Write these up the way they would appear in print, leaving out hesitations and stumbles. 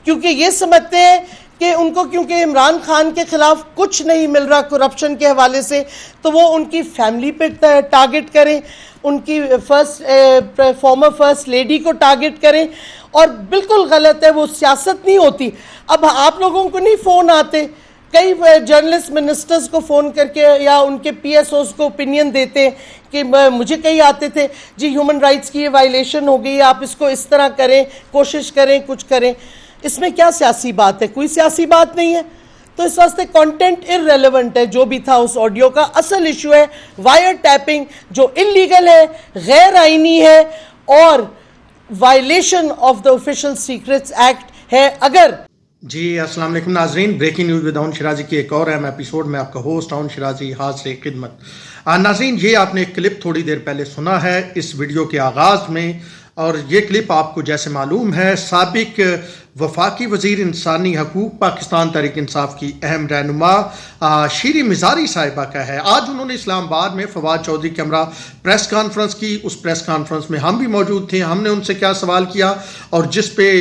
क्योंकि ये समझते हैं कि उनको क्योंकि इमरान खान के खिलाफ कुछ नहीं मिल रहा करप्शन के हवाले से, तो वो उनकी फैमिली पे टारगेट करें, उनकी फॉर्मर फर्स्ट लेडी को टारगेट करें। और बिल्कुल गलत है, वो सियासत नहीं होती। अब आप लोगों को नहीं फ़ोन आते, कई जर्नलिस्ट मिनिस्टर्स को फ़ोन करके या उनके पीएसओस को ओपिनियन देते हैं कि मुझे कई आते थे जी ह्यूमन राइट्स की ये वायलेशन हो गई, आप इसको इस तरह करें, कोशिश करें, कुछ करें। इसमें क्या सियासी बात है? कोई सियासी बात नहीं है। तो इस वास्ते कंटेंट इररेलेवेंट है जो भी था उस ऑडियो का। असल इशू है वायर टैपिंग, जो इलीगल है, गैर आईनी है और violation of the official secrets act है। अगर जी अस्सलाम वालेकुम नाजरीन, ब्रेकिंग न्यूज़ विद आउन शिराजी की एक और अहम एपिसोड में आपका होस्ट आउन शिराजी हाज़िर खिदमत। नाजरीन, ये आपने एक क्लिप थोड़ी देर पहले सुना है इस वीडियो के आगाज़ में, और ये क्लिप आपको जैसे मालूम है साबिक वफाकी वज़ीर इंसानी हकूक़ पाकिस्तान तहरीक इंसाफ की अहम रहनुमा शीरी मिज़ारी साहिबा का है। आज उन्होंने इस्लामाबाद में फवाद चौधरी के हमरा प्रेस कॉन्फ्रेंस की। उस प्रेस कॉन्फ्रेंस में हम भी मौजूद थे। हमने उनसे क्या सवाल किया और जिस पे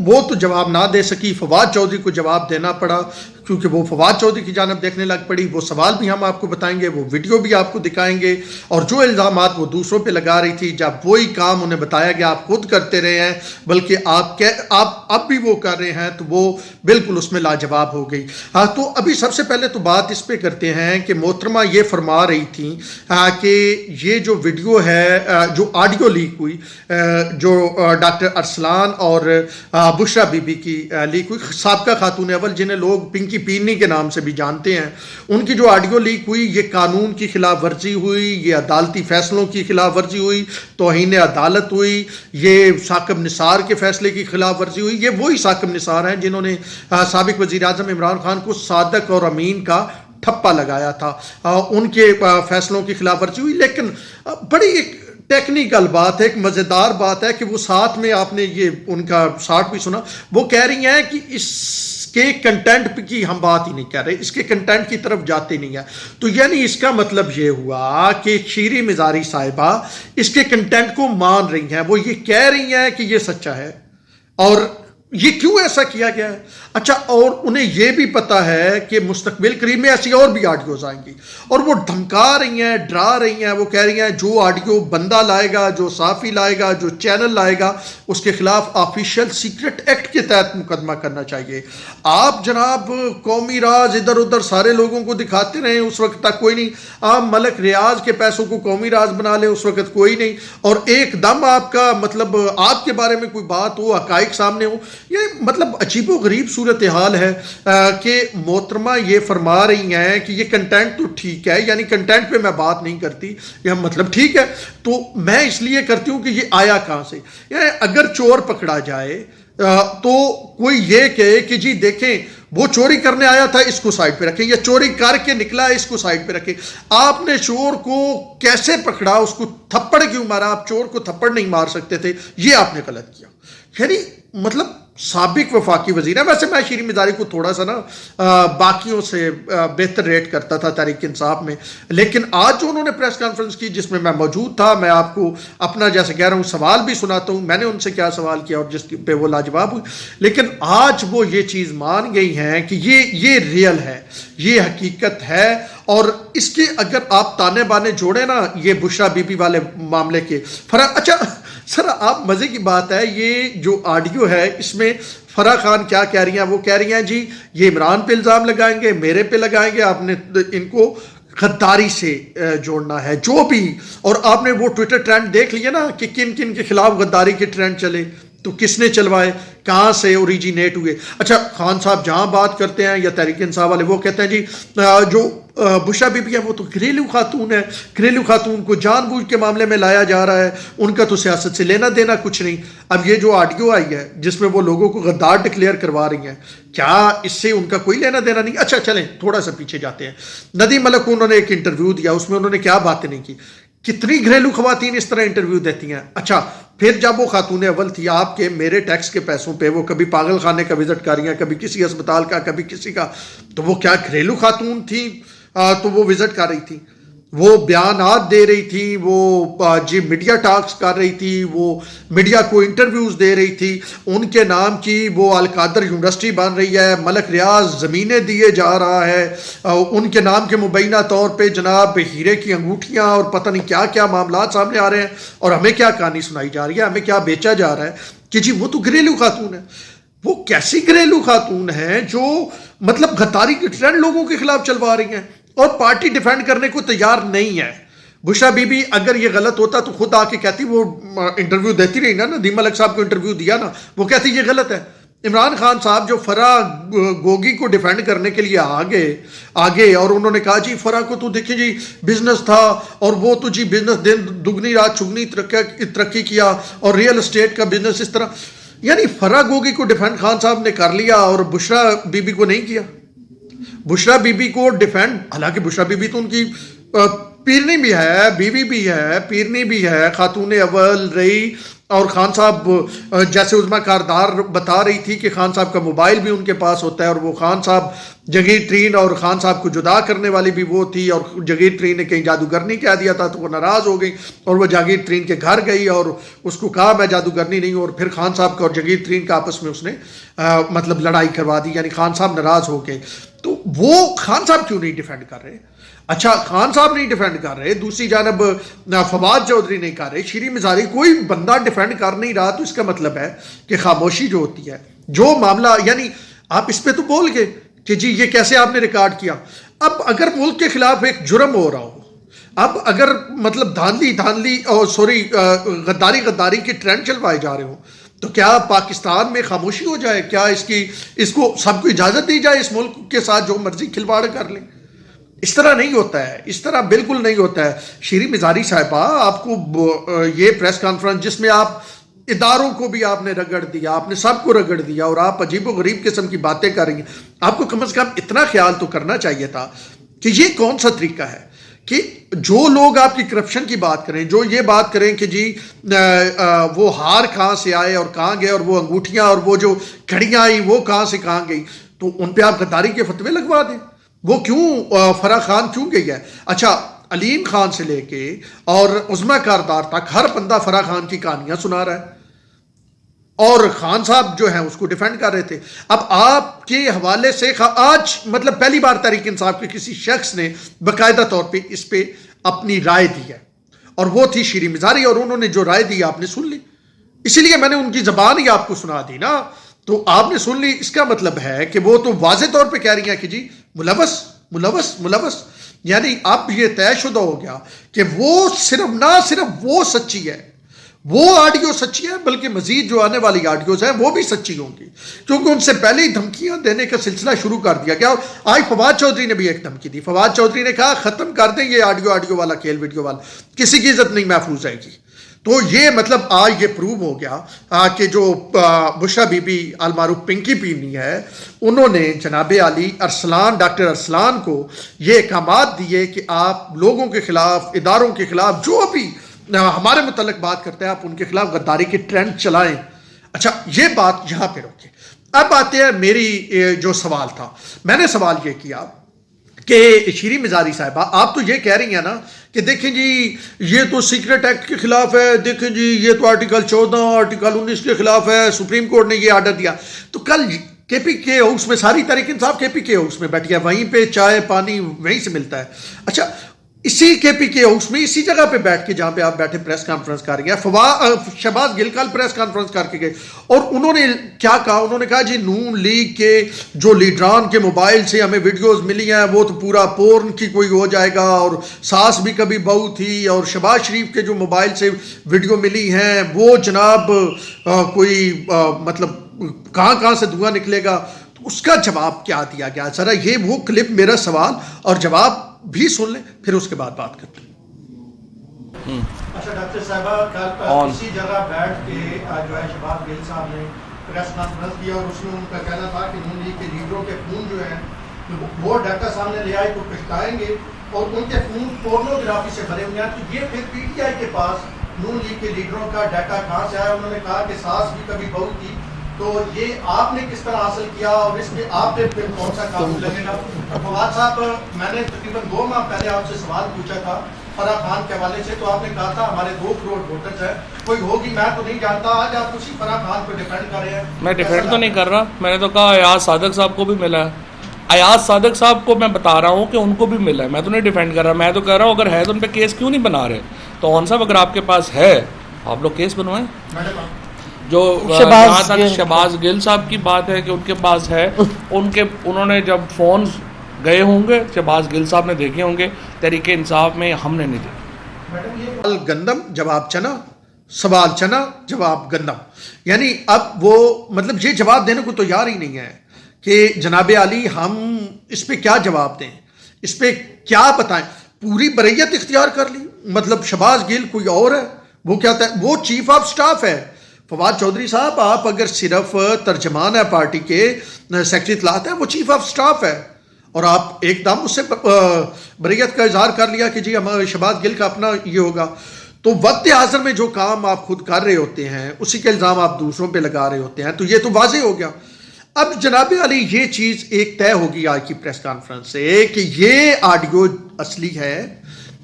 वो तो जवाब ना दे सकी, फवाद चौधरी को जवाब देना पड़ा क्योंकि वो फवाद चौधरी की जानब देखने लग पड़ी। वो सवाल भी हम आपको बताएंगे, वो वीडियो भी आपको दिखाएंगे, और जो इल्ज़ामात वो दूसरों पे लगा रही थी, जब वही काम उन्हें बताया गया आप खुद करते रहे हैं, बल्कि आप अब भी वो कर रहे हैं, तो वो बिल्कुल उसमें लाजवाब हो गई। तो अभी सबसे पहले तो बात इस पे करते हैं कि मोहतरमा ये फरमा रही थी कि ये जो वीडियो है, जो ऑडियो लीक हुई, जो डॉक्टर अरसलान और बुशरा बीबी की लीक हुई, साबका खातून अव्वल जिन्हें लोग पिंकी पीनी के नाम से भी जानते हैं, उनकी जो ऑडियो लीक हुई, ये कानून की खिलाफ वर्जी हुई, ये अदालती फैसलों की खिलाफ वर्जी हुई, तौहीन अदालत हुई, ये साकिब निसार के फैसले की खिलाफ वर्जी हुई। ये वही साकिब निसार हैं जिन्होंने साबिक वज़ीर आज़म इमरान खान को सादक और अमीन का ठप्पा लगाया था। उनके फैसलों की खिलाफ वर्जी हुई। लेकिन बड़ी एक टेक्निकल बात है, एक मज़ेदार बात है कि वो साथ में आपने ये उनका शार्ट भी सुना, वो कह रही हैं कि इसके कंटेंट की हम बात ही नहीं कर रहे, इसके कंटेंट की तरफ जाते नहीं है। तो यानी इसका मतलब ये हुआ कि शीरी मिज़ारी साहिबा इसके कंटेंट को मान रही हैं, वो ये कह रही हैं कि ये सच्चा है। और ये क्यों ऐसा किया गया है? अच्छा, और उन्हें यह भी पता है कि मुस्तकबिल करीब में ऐसी और भी ऑडियोज आएंगी, और वो धमका रही हैं, डरा रही हैं। वो कह रही हैं जो ऑडियो बंदा लाएगा, जो साफ़ी लाएगा, जो चैनल लाएगा, उसके खिलाफ ऑफिशियल सीक्रेट एक्ट के तहत मुकदमा करना चाहिए। आप जनाब कौमी राज इधर उधर सारे लोगों को दिखाते रहे, उस वक्त तक कोई नहीं। आप मलक रियाज के पैसों को कौमी राज बना ले, उस वक्त कोई नहीं। और एकदम आपका मतलब आपके बारे में कोई बात हो, हकाइक सामने हो, ये मतलब अजीबो गरीब सूरत हाल है कि मोहतरमा ये फरमा रही हैं कि ये कंटेंट तो ठीक है, यानी कंटेंट पे मैं बात नहीं करती, यह मतलब ठीक है, तो मैं इसलिए करती हूँ कि ये आया कहाँ से। यानी अगर चोर पकड़ा जाए तो कोई ये कहे कि जी देखें वो चोरी करने आया था, इसको साइड पे रखें, या चोरी करके निकला है, इसको साइड पे रखें। आपने चोर को कैसे पकड़ा, उसको थप्पड़ क्यों मारा? आप चोर को थप्पड़ नहीं मार सकते थे, ये आपने गलत किया। यानी मतलब साबिक वफाकी वजीर है। वैसे मैं शीरी मिज़ारी को थोड़ा सा ना बाकियों से बेहतर रेट करता था तहरीक इंसाफ में, लेकिन आज जो उन्होंने प्रेस कॉन्फ्रेंस की जिसमें मैं मौजूद था, मैं आपको अपना जैसे कह रहा हूँ सवाल भी सुनाता हूँ, मैंने उनसे क्या सवाल किया और जिस पे वो लाजवाब हुई। लेकिन आज वो ये चीज़ मान गई हैं कि ये रियल है, ये हकीकत है। और इसके अगर आप ताने बाने जोड़े ना, ये बुशरा बीबी वाले मामले के फर्क। अच्छा सर, आप मज़े की बात है, ये जो ऑडियो है इसमें फराह खान क्या कह रही हैं? वो कह रही हैं जी ये इमरान पे इल्ज़ाम लगाएंगे, मेरे पे लगाएंगे, आपने इनको गद्दारी से जोड़ना है जो भी। और आपने वो ट्विटर ट्रेंड देख लिया ना कि किन किन के खिलाफ गद्दारी के ट्रेंड चले, तो किसने चलवाए, कहाँ से ओरिजिनेट हुए। अच्छा, खान साहब जहाँ बात करते हैं या तहरीक इंसाफ वाले, वो कहते हैं जी जो बुशरा बीबी है वो तो घरेलू खातून है, घरेलू खातून को जानबूझ के मामले में लाया जा रहा है, उनका तो सियासत से लेना देना कुछ नहीं। अब ये जो ऑडियो आई है जिसमें वो लोगों को गद्दार डिक्लेयर करवा रही हैं, क्या इससे उनका कोई लेना देना नहीं? अच्छा चलें थोड़ा सा पीछे जाते हैं। नदीम मलिक को उन्होंने एक इंटरव्यू दिया, उसमें उन्होंने क्या बातें नहीं की। कितनी घरेलू खवातीन इस तरह इंटरव्यू देती हैं। अच्छा, फिर जब वो खातून अव्वल थी, आपके मेरे टैक्स के पैसों पे वो कभी पागल खाने का विजिट कर रही हैं, कभी किसी अस्पताल का, कभी किसी का, तो वो क्या घरेलू खातून थी? तो वो विजिट कर रही थी। वो बयानात दे रही थी, वो जी मीडिया टॉक्स कर रही थी, वो मीडिया को इंटरव्यूज़ दे रही थी, उनके नाम की वो अलकादर यूनिवर्सिटी बन रही है, मलक रियाज ज़मीनें दिए जा रहा है, उनके नाम के मुबैना तौर पे जनाब हीरे की अंगूठियाँ और पता नहीं क्या क्या मामला सामने आ रहे हैं, और हमें क्या कहानी सुनाई जा रही है, हमें क्या बेचा जा रहा है कि जी वो तो घरेलू खातून है। वो कैसी घरेलू खातून है जो मतलब गद्दारी के ट्रेंड लोगों के खिलाफ चलवा रही हैं और पार्टी डिफेंड करने को तैयार नहीं है। बुशरा बीबी अगर ये गलत होता तो खुद आके कहती, वो इंटरव्यू देती रही ना, नदीम मलिक साहब को इंटरव्यू दिया ना, वो कहती ये गलत है। इमरान खान साहब जो फरा गोगी को डिफेंड करने के लिए आगे और उन्होंने कहा जी फरा को तो देखिए जी बिजनेस था और वो तो जी बिजनेस दिन दुगनी रात चुगनी तरक्की किया और रियल एस्टेट का बिजनेस इस तरह, यानी फरा गोगी को डिफेंड खान साहब ने कर लिया और बुशरा बीबी को नहीं किया। बुशरा बीबी को डिफेंड, हालांकि बुशरा बीबी तो उनकी पीरनी भी है, बीवी भी है, पीरनी भी है, खातून अव्वल रही, और खान साहब जैसे उज़मा कारदार बता रही थी कि खान साहब का मोबाइल भी उनके पास होता है, और वो खान साहब जगीर तरीन और खान साहब को जुदा करने वाली भी वो थी, और जगीर तरीन ने कहीं जादूगरनी कह दिया था तो वो नाराज़ हो गई और वो जगीर तरीन के घर गई और उसको कहा मैं जादूगरनी नहीं हूँ, और फिर खान साहब का और जगीर तरीन का आपस में उसने मतलब लड़ाई करवा दी, यानी खान साहब नाराज़ हो गए। तो वो खान साहब क्यों नहीं डिफेंड कर रहे? अच्छा, खान साहब नहीं डिफेंड कर रहे, दूसरी जानब फवाद चौधरी नहीं कर रहे, शीरी मिजारी, कोई बंदा डिफेंड कर नहीं रहा, तो इसका मतलब है कि खामोशी जो होती है, जो मामला, यानी आप इस पे तो बोल गए कि जी ये कैसे आपने रिकॉर्ड किया। अब अगर मुल्क के खिलाफ एक जुर्म हो रहा हो, अब अगर मतलब धांधली और सॉरी गद्दारी के ट्रेंड चलवाए जा रहे हो, तो क्या पाकिस्तान में खामोशी हो जाए? क्या इसको सबको इजाज़त दी जाए इस मुल्क के साथ जो मर्जी खिलवाड़ कर लें? इस तरह नहीं होता है, इस तरह बिल्कुल नहीं होता है। शीरी मिजारी साहिबा, आपको ये प्रेस कॉन्फ्रेंस जिसमें आप इदारों को भी आपने रगड़ दिया, आपने सबको रगड़ दिया और आप अजीबो गरीब किस्म की बातें कर रही हैं, आपको कम से कम इतना ख्याल तो करना चाहिए था कि ये कौन सा तरीका है कि जो लोग आपकी करप्शन की बात करें, जो ये बात करें कि जी वो हार कहाँ से आए और कहाँ गए, और वो अंगूठियाँ और वो जो घड़ियाँ आई वो कहाँ से कहाँ गई, तो उन पे आप गद्दारी के फतवे लगवा दें। वो क्यों फरा खान क्यों गई है? अच्छा, अलीम खान से लेके और उज़मा कारदार तक हर बंदा फरा खान की कहानियां सुना रहा है, और खान साहब जो है उसको डिफेंड कर रहे थे। अब आपके हवाले से आज मतलब पहली बार तहरीक इंसाफ के किसी शख्स ने बाकायदा तौर पे इस पे अपनी राय दी है, और वो थी शीरी मिजारी, और उन्होंने जो राय दी आपने सुन ली, इसीलिए मैंने उनकी जबान ही आपको सुना दी ना, तो आपने सुन ली। इसका मतलब है कि वो तो वाज़े तौर पे कह रही हैं कि जी मुलवस, यानी अब ये तयशुदा हो गया कि वो सिर्फ वो सच्ची है, वो ऑडियो सच्ची है, बल्कि मजीद जो आने वाली ऑडियोज हैं वो भी सच्ची होंगी, क्योंकि उनसे पहले ही धमकियां देने का सिलसिला शुरू कर दिया गया। आज फवाद चौधरी ने भी एक धमकी दी, फवाद चौधरी ने कहा खत्म कर दें ये ऑडियो वाला खेल, वीडियो वाला, किसी की इज्जत नहीं महफूज आएगी। तो ये मतलब आज ये प्रूव हो गया कि जो बुशरा बीबी अलमारूफ पिंकी पीनी है, उन्होंने जनाब आली अरसलान, डॉक्टर अरसलान को ये अहकामात दिए कि आप लोगों के खिलाफ, इदारों के खिलाफ, जो भी हमारे मुतल्लिक बात करते हैं, आप उनके खिलाफ गद्दारी के ट्रेंड चलाएं। अच्छा, ये बात यहाँ पे रोके। अब आते हैं मेरी जो सवाल था, मैंने सवाल ये किया कि शीरी मिजारी साहिबा, आप तो ये कह रही हैं ना कि देखें जी ये तो सीक्रेट एक्ट के खिलाफ है, देखें जी ये तो आर्टिकल 14, आर्टिकल 19 के खिलाफ है, सुप्रीम कोर्ट ने ये आर्डर दिया। तो कल केपीके हाउस में सारी तहरीक इंसाफ केपीके हाउस में बैठी है, वहीं पे चाय पानी वहीं से मिलता है। अच्छा, इसी केपीके हाउस में, इसी जगह पे बैठ के जहां पे आप बैठे प्रेस कॉन्फ्रेंस कर रही हैं, शहबाज गिल कल प्रेस कॉन्फ्रेंस करके गए और उन्होंने क्या कहा? उन्होंने कहा जी नून लीग के जो लीडरान के मोबाइल से हमें वीडियोस मिली हैं वो तो पूरा पोर्न की कोई हो जाएगा, और सास भी कभी बहू थी, और शहबाज शरीफ के जो मोबाइल से वीडियो मिली हैं वो जनाब कोई मतलब कहाँ से धुआं निकलेगा। तो उसका जवाब क्या दिया गया? जरा ये वो क्लिप, मेरा सवाल और जवाब भी सुन लें, फिर उसके बाद बात करते हैं। अच्छा डॉक्टर साहबा, कल इसी जगह बैठ के जो है शहबाज गिल साहब ने प्रेस कॉन्फ्रेंस किया और उसमें उनका कहना था कि नून लीग के लीडरों के खून जो है वो डाटा सामने ले आए तो पछताएंगे, और उनके खून पोर्नोग्राफी से भरे हुए हैं। तो ये फिर पीटीआई के पास नून लीग के लीडरों का डाटा कहाँ से आया? उन्होंने कहा कि सास भी कभी बहू थी, तो ये आपने किस तरह हासिल किया और इसके आप पे फिर कौन सा कानून लगेगा? फवाद साहब, मैंने तकरीबन 2 माह पहले आपसे सवाल पूछा था फराह खान के हवाले से, तो आपने कहा था हमारे 2 करोड़ वोटर्स हैं, कोई होगी मैं तो नहीं जानता। आज आप उसी फराह खान को डिफेंड कर रहे हैं। मैं डिफेंड तो नहीं कर रहा, मैंने तो कहा अयाज सादक साहब को भी मिला है। अयाज सादक साहब को मैं बता रहा हूँ कि उनको भी मिला है, मैं तो नहीं डिफेंड कर रहा। मैं तो कह रहा हूँ अगर है तो उन पर केस क्यों नहीं बना रहे? तो ऑन साहब अगर आपके पास है आप लोग केस बनवाएं। जो जहाँ तक शहबाज गिल साहब की बात है कि उनके पास है, उन्होंने जब फ़ोन गए होंगे शहबाज गिल साहब ने देखे होंगे, तहरीके इंसाफ में हमने नहीं देखे। गंदम जवाब चना, सवाल चना जवाब गंदम, यानी अब वो मतलब ये जवाब देने को तैयार ही नहीं है कि जनाब आली हम इस पे क्या जवाब दें, इस पे क्या बताएं। पूरी बरैयत इख्तियार कर ली, मतलब शहबाज गिल कोई और है, वो क्या है, वो चीफ ऑफ स्टाफ है। फवाद चौधरी साहब आप अगर सिर्फ तर्जमान है पार्टी के, सेक्रेटरी इत्तलात है, वो चीफ ऑफ स्टाफ है, और आप एकदम उससे बरैयत का इजहार कर लिया कि जी हम शहबाज गिल का अपना ये होगा। तो वक्त हाज़िर में जो काम आप खुद कर रहे होते हैं उसी के इल्ज़ाम आप दूसरों पे लगा रहे होते हैं, तो ये तो वाज़ेह हो गया। अब जनाब अली ये चीज़ एक तय होगी आज की प्रेस कॉन्फ्रेंस से कि ये ऑडियो असली है,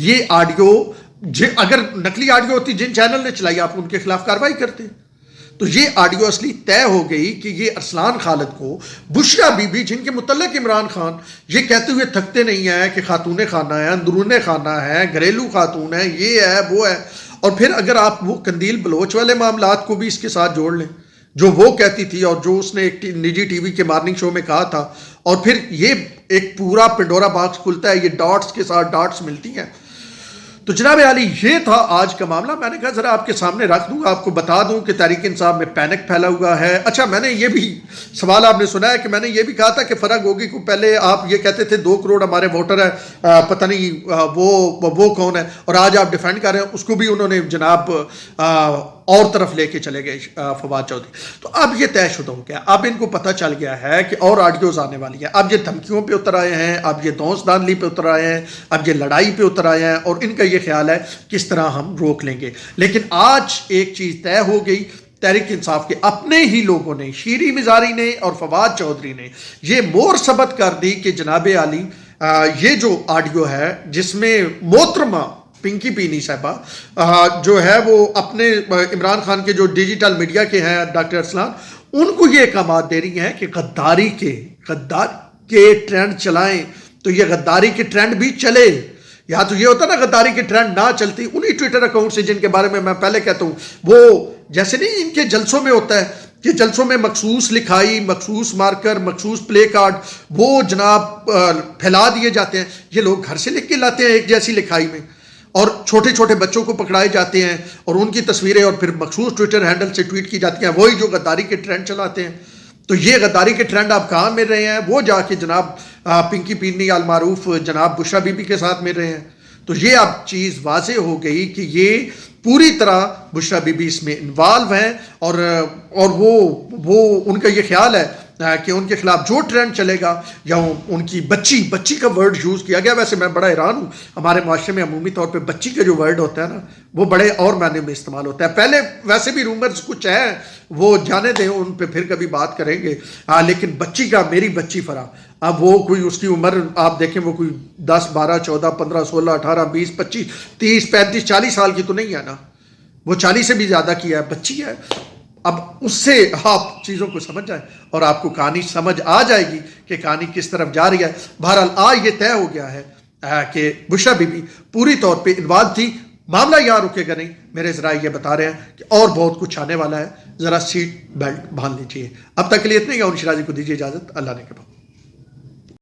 ये ऑडियो अगर नकली ऑडियो होती जिन चैनल ने चलाई आप उनके खिलाफ कार्रवाई करते। तो ये ऑडियो असली तय हो गई कि ये अरसलान खालिद को बुशरा बीबी, जिनके मुतल्लिक इमरान खान ये कहते हुए थकते नहीं है कि खातून खाना है, अंदरून खाना है, घरेलू खातून है, ये है वो है, और फिर अगर आप वो कंदील बलोच वाले मामलात को भी इसके साथ जोड़ लें जो वो कहती थी और जो उसने एक निजी टीवी के मॉर्निंग शो में कहा था, और फिर ये एक पूरा पेंडोरा बॉक्स खुलता है, ये डॉट्स के साथ डॉट्स मिलती हैं। तो जनाब आली ये था आज का मामला। मैंने कहा ज़रा आपके सामने रख दूँ, आपको बता दूँ कि तहरीक इंसाफ में पैनिक फैला हुआ है। अच्छा, मैंने ये भी सवाल आपने सुना है कि मैंने ये भी कहा था कि फराह गोगी को पहले आप ये कहते थे 2 करोड़ हमारे वोटर है, पता नहीं वो कौन है, और आज आप डिफेंड कर रहे हैं उसको भी उन्होंने जनाब और तरफ लेके चले गए फवाद चौधरी। तो अब ये तयशुदा हो गया, अब इनको पता चल गया है कि और ऑडियोज आने वाली है। अब ये धमकियों पे उतर आए हैं, अब ये दौंसदानली पे उतर आए हैं, अब ये लड़ाई पे उतर आए हैं, और इनका ये ख्याल है किस तरह हम रोक लेंगे। लेकिन आज एक चीज़ तय हो गई, तहरीक इंसाफ के अपने ही लोगों ने, शीरी मिजारी ने और फवाद चौधरी ने ये मोर सबत कर दी कि जनाब आली ये जो ऑडियो है जिसमें मोहतरमा पिंकी पीनी साहबा जो है वो अपने इमरान खान के जो डिजिटल मीडिया के हैं डॉक्टर अरसलान, उनको ये अहकामात दे रही हैं कि गद्दारी के ट्रेंड चलाएं, तो ये गद्दारी के ट्रेंड भी चले। या तो ये होता ना गद्दारी के ट्रेंड ना चलती, उन्हीं ट्विटर अकाउंट से जिनके बारे में मैं पहले कहता हूँ, वो जैसे नहीं इनके जलसों में होता है कि जलसों में मखसूस लिखाई, मखसूस मार्कर, मखसूस प्ले कार्ड वो जनाब फैला दिए जाते हैं। ये लोग घर से लिख के लाते हैं एक जैसी लिखाई में, और छोटे छोटे बच्चों को पकड़ाए जाते हैं और उनकी तस्वीरें और फिर मखसूस ट्विटर हैंडल से ट्वीट की जाती हैं, वही जो गद्दारी के ट्रेंड चलाते हैं। तो ये गद्दारी के ट्रेंड आप कहाँ मिल रहे हैं? वो जाके जनाब पिंकी पीनी अल मारूफ जनाब बुशरा बीबी के साथ मिल रहे हैं। तो ये अब चीज़ वाज़ेह हो गई कि ये पूरी तरह बुशरा बीबी इसमें इन्वॉल्व हैं, और वो उनका ये ख्याल है कि उनके खिलाफ जो ट्रेंड चलेगा या उनकी बच्ची का वर्ड यूज़ किया गया। वैसे मैं बड़ा हैरान हूँ, हमारे माशरे में अमूमी तौर पे बच्ची का जो वर्ड होता है ना वो बड़े और मायने में इस्तेमाल होता है। पहले वैसे भी रूमर्स कुछ हैं, वो जाने दें, उन पे फिर कभी बात करेंगे। लेकिन बच्ची का, मेरी बच्ची फराह, अब वो कोई उसकी उम्र आप देखें वो कोई 10, 12, 14, 15, 16, 18, 20, 25, 30, 35, 40 साल की तो नहीं है ना, वो 40 से भी ज़्यादा की है, बच्ची है। अब उससे आप चीज़ों को समझ जाए और आपको कहानी समझ आ जाएगी कि कहानी किस तरफ जा रही है। बहरहाल आज ये तय हो गया है कि बुशरा बीबी पूरी तौर पे इन्वॉल्व थी। मामला यहाँ रुकेगा नहीं, मेरे ज़रा ये बता रहे हैं कि और बहुत कुछ आने वाला है, ज़रा सीट बेल्ट बांध लीजिए। अब तक के लिए इतने ही, शिराजी को दीजिए इजाज़त, अल्लाह ने के बाद।